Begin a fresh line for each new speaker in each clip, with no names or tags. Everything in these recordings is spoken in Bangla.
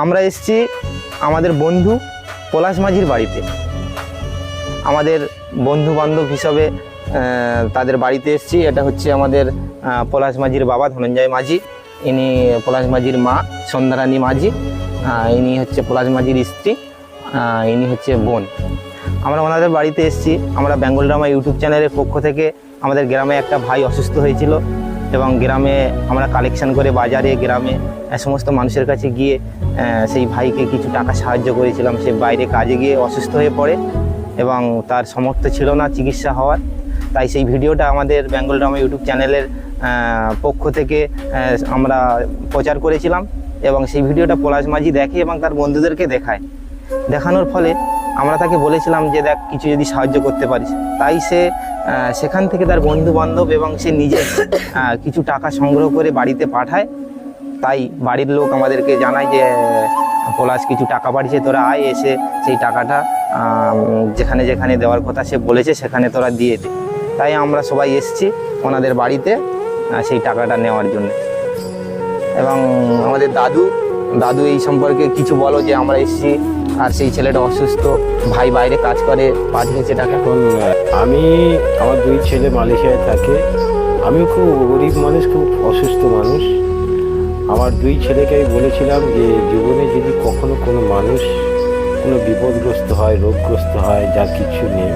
আমরা এসেছি আমাদের বন্ধু পলাশ মাঝির বাড়িতে। আমাদের বন্ধু বান্ধব হিসাবে তাদের বাড়িতে এসেছি। এটা হচ্ছে আমাদের পলাশ মাঝির বাবা ধনঞ্জয় মাঝি, ইনি পলাশ মাঝির মা সন্ধ্যারানী মাঝি, ইনি হচ্ছে পলাশ মাঝির স্ত্রী, ইনি হচ্ছে বোন। আমরা ওনাদের বাড়িতে এসেছি। আমরা বেঙ্গল ড্রামা ইউটিউব চ্যানেলের পক্ষ থেকে আমাদের গ্রামে একটা ভাই অসুস্থ হয়েছিল এবং গ্রামে আমরা কালেকশন করে বাজারে গ্রামে সমস্ত মানুষের কাছে গিয়ে সেই ভাইকে কিছু টাকা সাহায্য করেছিলাম। সে বাইরে কাজে গিয়ে অসুস্থ হয়ে পড়ে এবং তার সামর্থ্য ছিল না চিকিৎসা হওয়ার। তাই সেই ভিডিওটা আমাদের বেঙ্গল ড্রামা ইউটিউব চ্যানেলের পক্ষ থেকে আমরা প্রচার করেছিলাম এবং সেই ভিডিওটা পলাশ মাঝি দেখে এবং তার বন্ধুদেরকে দেখায়। দেখানোর ফলে আমরা তাকে বলেছিলাম যে দেখ কিছু যদি সাহায্য করতে পারিস। তাই সে সেখান থেকে তার বন্ধু বান্ধব এবং সে নিজে কিছু টাকা সংগ্রহ করে বাড়িতে পাঠায়। তাই বাড়ির লোক আমাদেরকে জানায় যে পলাশ কিছু টাকা পাঠিয়েছে, তোরা আয়, এসে সেই টাকাটা যেখানে যেখানে দেওয়ার কথা সে বলেছে সেখানে তোরা দিয়ে দে। তাই আমরা সবাই এসেছি ওনাদের বাড়িতে সেই টাকাটা নেওয়ার জন্য। এবং আমাদের দাদু এই সম্পর্কে কিছু বলো যে আমরা এসেছি আর সেই ছেলেটা অসুস্থ, ভাই বাইরে কাজ করে, পাঠিয়েছে টাকা।
এখন আমার দুই ছেলে মালয়েশিয়ায় থাকে, আমিও খুব গরিব মানুষ, খুব অসুস্থ মানুষ। আমার দুই ছেলেকে আমি বলেছিলাম যে জীবনে যদি কখনো কোনো মানুষ কোনো বিপদগ্রস্ত হয়, রোগগ্রস্ত হয়, যার কিছু নেই,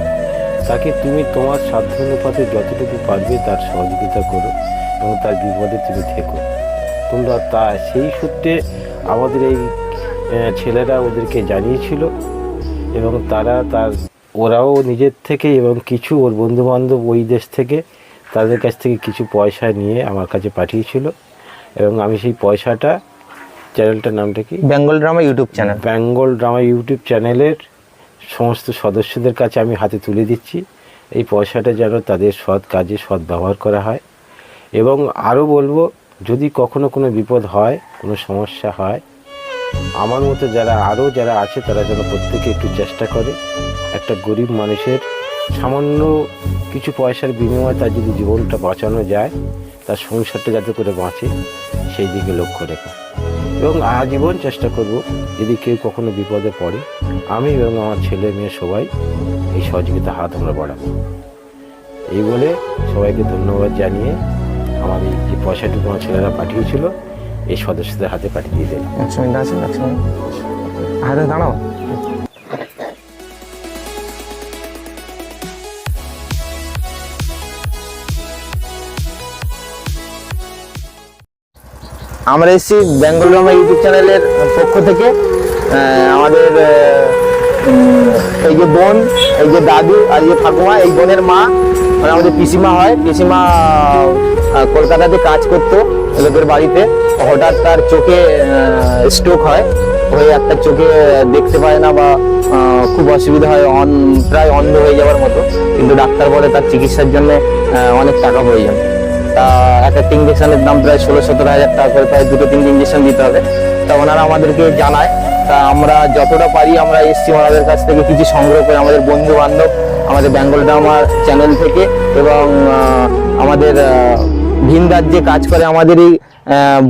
তাকে তুমি তোমার সাধ্য অনুপাতে যতটুকু পারবে তার সহযোগিতা করো এবং তার বিপদে তুমি থেকো। তোমরা সেই সূত্রে আমাদের এই ছেলেরা ওদেরকে জানিয়েছিল এবং ওরাও নিজের থেকে এবং কিছু ওর বন্ধুবান্ধব ওই দেশ থেকে তাদের কাছ থেকে কিছু পয়সা নিয়ে আমার কাছে পাঠিয়েছিল এবং আমি সেই পয়সাটা, চ্যানেলটার নামটা কি,
Bengal drama YouTube channel,
Bengal drama YouTube চ্যানেলের সমস্ত সদস্যদের কাছে আমি হাতে তুলে দিচ্ছি। এই পয়সাটা যেন তাদের সৎ কাজে সৎ ব্যবহার করা হয়। এবং আরও বলবো, যদি কখনো কোনো বিপদ হয়, কোনো সমস্যা হয়, আমার মতো যারা আছে তারা যেন প্রত্যেকে একটু চেষ্টা করে একটা গরিব মানুষের সামান্য কিছু পয়সার বিনিময়ে তার যদি জীবনটা বাঁচানো যায়, তার সংসারটা যাতে করে বাঁচে সেই দিকে লক্ষ্য রেখে। এবং আজীবন চেষ্টা করব যদি কেউ কখনো বিপদে পড়ে, আমি এবং আমার ছেলে মেয়ে সবাই এই সহযোগিতা হাত আমরা বাড়াবো। এই বলে সবাইকে ধন্যবাদ জানিয়ে আমার এই যে পয়সাটুকু আমার ছেলেরা পাঠিয়েছিল এই সদস্যদের হাতে পাঠিয়ে দিয়ে দিলাম।
হাতে দাঁড়াও। আমরা এসেছি বেঙ্গল ড্রামা ইউটিউব চ্যানেলের পক্ষ থেকে। আমাদের এই যে বোন, এই যে দাদু আর যে ঠাকুমা, এই বোনের মা মানে আমাদের পিসিমা হয়। পিসিমা কলকাতাতে কাজ করতো লোকের বাড়িতে। হঠাৎ তার চোখে স্ট্রোক হয়ে একটা চোখে দেখতে পায় না বা খুব অসুবিধা হয়, প্রায় অন্ধ হয়ে যাওয়ার মতো। কিন্তু ডাক্তার বলে তার চিকিৎসার জন্য অনেক টাকা প্রয়োজন। তা একটা ইঞ্জেকশনের দাম প্রায় 16-17 হাজার টাকা করে, প্রায় 2-3 ইঞ্জেকশন দিতে হবে। তা ওনারা আমাদেরকে জানায়। তা আমরা যতটা পারি আমরা এসছি ওনাদের কাছ থেকে কিছু সংগ্রহ করে, আমাদের বন্ধু বান্ধব, আমাদের বেঙ্গল ড্রামা চ্যানেল থেকে এবং আমাদের ভিন রাজ্যে কাজ করে আমাদেরই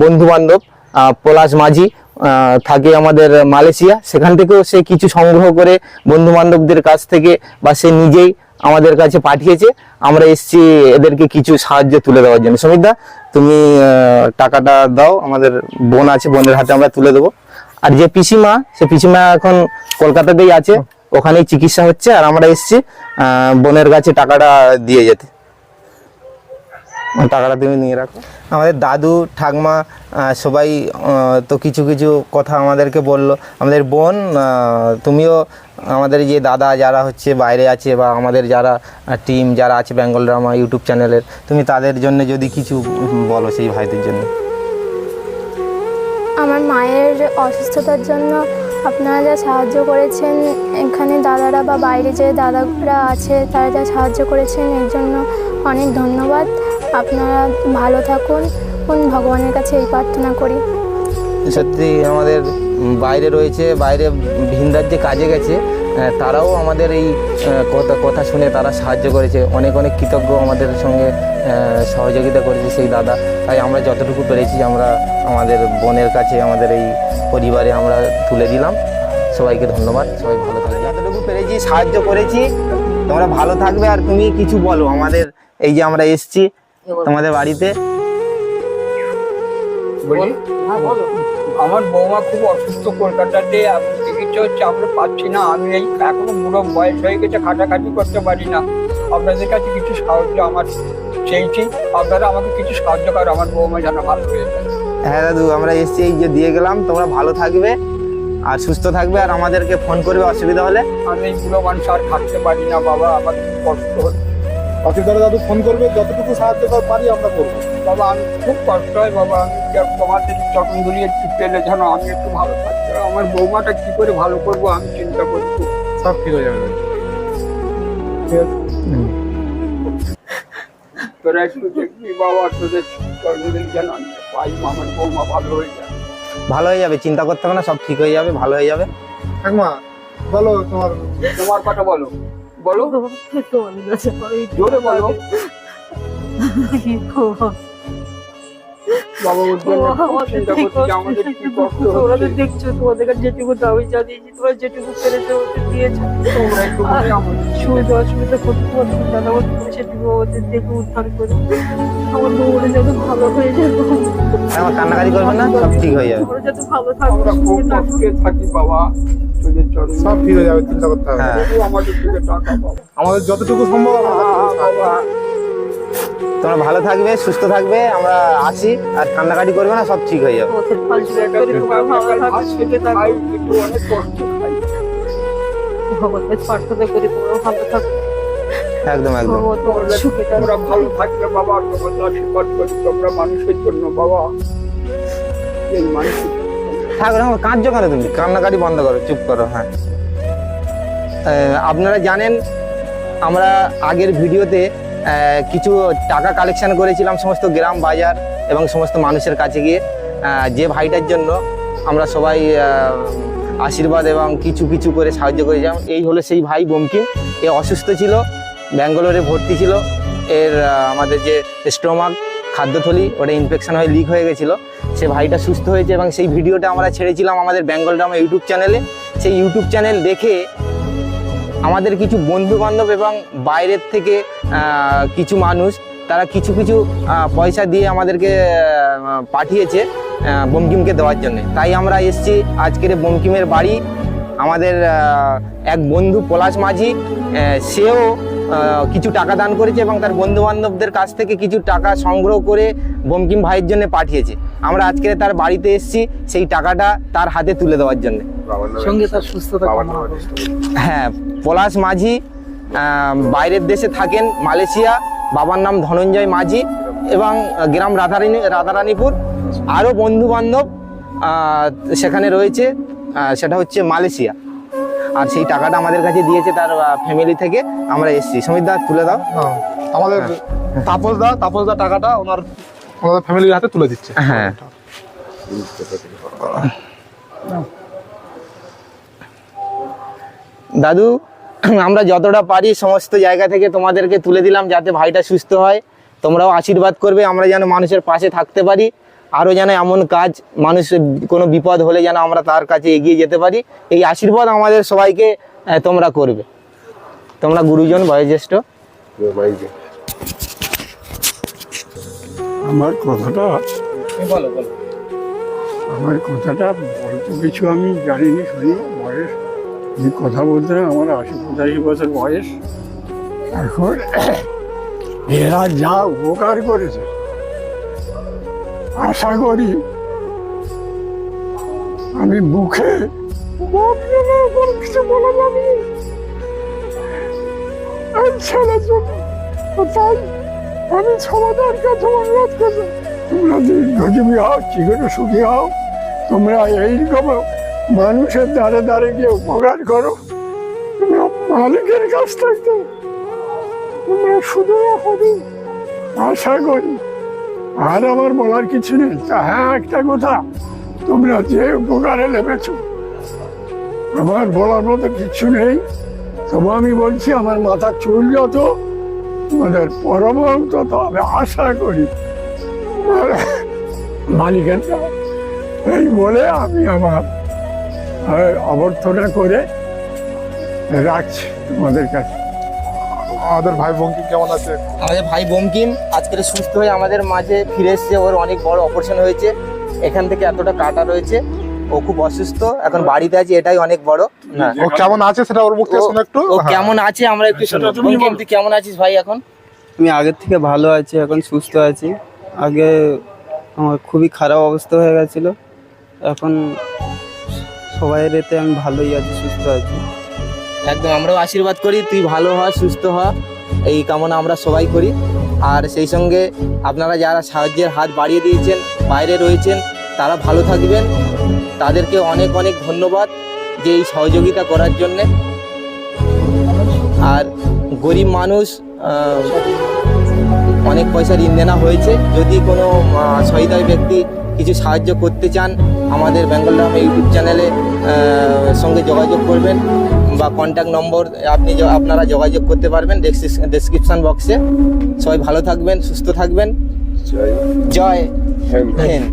বন্ধু বান্ধব পলাশ মাঝি থাকে আমাদের মালয়েশিয়া, সেখান থেকেও সে কিছু সংগ্রহ করে বন্ধু বান্ধবদের কাছ থেকে বা সে নিজেই আমাদের কাছে পাঠিয়েছে। আমরা এসছি এদেরকে কিছু সাহায্য তুলে দেওয়ার জন্য। সুমিতদা, তুমি টাকাটা দাও, আমাদের বোন আছে, বোনের হাতে আমরা তুলে দেবো। আর যে পিসিমা, সে পিসিমা এখন কলকাতাতেই আছে, ওখানেই চিকিৎসা হচ্ছে। আর আমরা এসছি বোনের কাছে টাকাটা দিয়ে যেতে। টাকাটা তুমি নিয়ে রাখো। আমাদের দাদু ঠাকমা সবাই তো কিছু কিছু কথা আমাদেরকে বললো। আমাদের বোন, তুমিও আমাদের যে দাদা যারা হচ্ছে বাইরে আছে বা আমাদের যারা টিম যারা আছে বেঙ্গল ড্রামা ইউটিউব চ্যানেলের, তুমি তাদের জন্য যদি কিছু বলো সেই ভাইদের জন্য।
আমার মায়ের অসুস্থতার জন্য আপনারা যা সাহায্য করেছেন, এখানে দাদারা বা বাইরে যে দাদারা আছে তারা যা সাহায্য করেছেন, এর জন্য অনেক ধন্যবাদ। আপনারা ভালো থাকুন, ভগবানের কাছে এই প্রার্থনা করি।
সত্যি আমাদের বাইরে রয়েছে, বাইরে ভিন রাজ্যে কাজে গেছে, তারাও আমাদের এই কথা শুনে তারা সাহায্য করেছে। অনেক অনেক কৃতজ্ঞ, আমাদের সঙ্গে সহযোগিতা করেছে সেই দাদা। তাই আমরা যতটুকু পেরেছি আমরা আমাদের বোনের কাছে আমাদের এই পরিবারে আমরা তুলে দিলাম। সবাইকে ধন্যবাদ, সবাই ভালো থাকবে। যতটুকু পেরেছি সাহায্য করেছি, তোমরা ভালো থাকবে। আর তুমি কিছু বলো আমাদের, এই যে আমরা এসছি তোমাদের বাড়িতে।
আমার বৌমা খুব অসুস্থ কলকাতাতে, আপনি চিকিৎসা হচ্ছে, আমরা পাচ্ছি না। আমি এই এখনো বুড়ো বয়স হয়ে গেছে, খাটাখাটি করতে পারি না। আপনাদের কাছে কিছু সাহায্য আমার চেয়েছি, আপনারা আমাকে কিছু সাহায্য করো, আমার বৌমা যেন ভালো হয়ে যায়।
হ্যাঁ দাদু, আমরা এসছি, এই যে দিয়ে গেলাম। তোমরা ভালো থাকবে আর সুস্থ থাকবে, আর আমাদেরকে ফোন করবে অসুবিধা হলে।
আমি এই বুড়ো মানুষ আর থাকতে পারি না বাবা, আমার খুব কষ্ট হচ্ছে
অসুবিধা দাদু ফোন করবে, যতটুকু সাহায্য পারি আমরা করবো।
বাবা। আমি খুব কষ্ট হয় বাবা, আমি তোমাদের চটনগুলি একটু পেলে যেন আমি একটু ভালো থাকতে। আমার বৌমাটা কি করে ভালো করবো আমি চিন্তা করছি।
সব ঠিক হয়ে যাবে। ঠিক আছে,
তোরা একটু দেখবি বাবা, তোদের চটনগুলি যেন আমি পাই, আমার বৌমা ভালো হয়ে যায়।
ভালো হয়ে যাবে, চিন্তা করতে হবে না, সব ঠিক হয়ে যাবে, ভালো হয়ে যাবে।
ঠাকুমা বলো
তোমার কথা বলো, বলো জোরে বলো। বাবা ওর জন্য খুব চিন্তা করছি যে আমাদের কি কষ্ট হচ্ছে।
দেখছো তোমাদের কাছে যেটুকু দাবি জানিয়েছি, তোমরা যেটুকু পেরেছো ওদের দিয়েছো।
তোমরা একটু বলে আমাদের
সুবিধা অসুবিধা করতে পারছো দাদা, সেটুকু ওদের দেখে উদ্ধার করে আমার বউরে যাতে ভালো হয়ে যাবে,
আমার কান্নাকাটি করবে না, সব ঠিক হয়ে যাবে।
ওরা যাতে ভালো থাকবে,
আমরা খুব
সুস্থ থাকবে।
কষ্টে থাকি বাবা, তোদের চরণ
সব ঠিক হয়ে যাবে, চিন্তা করতে হবে।
হ্যাঁ,
আমাদের থেকে টাকা বাবা।
আমাদের যতটুকু সম্ভব আমরা
বাবা
তোমরা ভালো থাকবে, সুস্থ থাকবে, আমরা আসি। আর কান্নাকাটি করবে না, সব ঠিক হয়ে যাবে।
ওদের পাশে করে তোমরা ভালো থাকবে, সুখে থাকবে।
খাই কিন্তু অনেক কষ্ট খাই।
ভগবানের প্রার্থনা করি তোমরা ভালো থাকবে,
একদম একদম।
ভগবান তোমার সুখে থাকবে।
তোমরা ভালো থাকলে বাবা, তোমাদের আশীর্বাদ করি। তোমরা মানুষের জন্য বাবা, এই মানুষের জন্য।
থাকো না, কাঁদছো কেন তুমি? কান্নাকাটি বন্ধ করো, চুপ করো। হ্যাঁ, আপনারা জানেন আমরা আগের ভিডিওতে কিছু টাকা কালেকশন করেছিলাম সমস্ত গ্রাম বাজার এবং সমস্ত মানুষের কাছে গিয়ে, যে ভাইটার জন্য আমরা সবাই আশীর্বাদ এবং কিছু কিছু করে সাহায্য করেছিলাম। এই হলো সেই ভাই বঙ্কিম। এ অসুস্থ ছিল, ব্যাঙ্গালোরে ভর্তি ছিল। এর আমাদের যে স্টোমাক খাদ্যথলি, ওটা ইনফেকশন হয়ে লিক হয়ে গেছিলো। সে ভাইটা সুস্থ হয়েছে এবং সেই ভিডিওটা আমরা ছেড়েছিলাম আমাদের বেঙ্গল ড্রামা ইউটিউব চ্যানেলে। সেই ইউটিউব চ্যানেল দেখে আমাদের কিছু বন্ধু বান্ধব এবং বাইরের থেকে কিছু মানুষ, তারা কিছু কিছু পয়সা দিয়ে আমাদেরকে পাঠিয়েছে বঙ্কিমকে দেওয়ার জন্য। তাই আমরা এসেছি আজকের বঙ্কিমের বাড়ি। আমাদের এক বন্ধু পলাশ মাঝি, সেও কিছু টাকা দান করেছে এবং তার বন্ধু বান্ধবদের কাছ থেকে কিছু টাকা সংগ্রহ করে বঙ্কিম ভাইয়ের জন্য পাঠিয়েছে। আমরা আজকে তার বাড়িতে এসেছি সেই টাকাটা তার হাতে তুলে দেওয়ার জন্য।
সঙ্গে তার সুস্থতা কামনা করব।
হ্যাঁ, পলাশ মাঝি বাইরের দেশে থাকেন, মালয়েশিয়া। বাবার নাম ধনঞ্জয় মাঝি এবং গ্রাম রাধারানীপুর। আরও বন্ধু বান্ধব সেখানে রয়েছে, সেটা হচ্ছে মালয়েশিয়া। আর সেই টাকাটা আমাদের কাছে দিয়েছে তার ফ্যামিলি থেকে। আমরা এসেছি। সমিতদা তুলে দাও।
আমাদের তাপসদা টাকাটা ওনাদের ফ্যামিলির হাতে তুলে দিচ্ছে।
হ্যাঁ, দাদু আমরা যতটা পারি সমস্ত জায়গা থেকে তোমাদেরকে তুলে দিলাম, যাতে ভাইটা সুস্থ হয়। তোমরাও আশীর্বাদ করবে, আমরা যেন মানুষের পাশে থাকতে পারি। আরও যেন এমন কাজ, মানুষের কোনো বিপদ হলে যেন আমরা তার কাছে এগিয়ে যেতে পারি। এই আশীর্বাদ আমাদের সবাইকে তোমরা করবে। তোমরা গুরুজন, বয়োজ্যেষ্ঠ।
আমার কথাটা
বলো বলো।
আমার কথাটা বলতে কিছু আমি জানিনি, শুনি বয়স, এই কথা বলতে আমার 80-85 বছর বয়স। এখন এরা যা উপকার করেছে, আশা করি আমি মুখে কিছু বলা যাবে ছেলের জন্য। তাই আমি সমাজের কাছে অনুরোধ করবো, তোমরা দীর্ঘজীবী হও, চিকন সুখী হও। তোমরা এইরকম মানুষের দ্বারে দ্বারে গিয়ে উপকার করো। তোমরা মালিকের কাছ থেকে তোমরা শুধু হবে আশা করি। আর আমার বলার কিছু নেই। তা হ্যাঁ, একটা কথা, তোমরা যে উপকারে নেমেছো, আমার বলার মতো কিছু নেই। তবু আমি বলছি, আমার মাথার চুল যত, তোমাদের পরমহংস তো আমি আশা করি মালিকের এই বলে আমি আমার অভ্যর্থনা করে রাখছি তোমাদের কাছে।
আমাদের ভাই বঙ্কিম কেমন আছে?
আমাদের ভাই বঙ্কিম আজকে সুস্থ হয়ে আমাদের মাঝে ফিরে এসেছে। ওর অনেক বড় অপারেশন হয়েছে, এখান থেকে এতটা কাটা রয়েছে। ও খুব অসুস্থ, এখন বাড়িতে আছে, এটাই অনেক বড়। হ্যাঁ,
ও কেমন আছে সেটা ওর মুখ থেকে শুনে একটু।
ও কেমন আছে আমরা একটু শুনবো। বঙ্কিম, তুই কেমন আছিস ভাই এখন?
আমি আগের থেকে ভালো আছি, এখন সুস্থ আছি। আগে আমার খুবই খারাপ অবস্থা হয়ে গেছিল, এখন সবাইয়ের এতে আমি ভালোই আছি, সুস্থ আছি।
একদম, আমরাও আশীর্বাদ করি তুই ভালো হ, সুস্থ হ, এই কামনা আমরা সবাই করি। আর সেই সঙ্গে আপনারা যারা সাহায্যের হাত বাড়িয়ে দিয়েছেন, বাইরে রয়েছেন, তারা ভালো থাকবেন। তাদেরকে অনেক অনেক ধন্যবাদ যে এই সহযোগিতা করার জন্যে। আর গরিব মানুষ অনেক পয়সা ঋণ দেনা হয়েছে। যদি কোনো সহৃদয় ব্যক্তি কিছু সাহায্য করতে চান, আমাদের বেঙ্গল ড্রামা ইউটিউব চ্যানেলে সঙ্গে যোগাযোগ করবেন বা কন্ট্যাক্ট নম্বর আপনারা যোগাযোগ করতে পারবেন ডেসক্রিপশন বক্সে। সবাই ভালো থাকবেন, সুস্থ থাকবেন। জয় হিন্দ।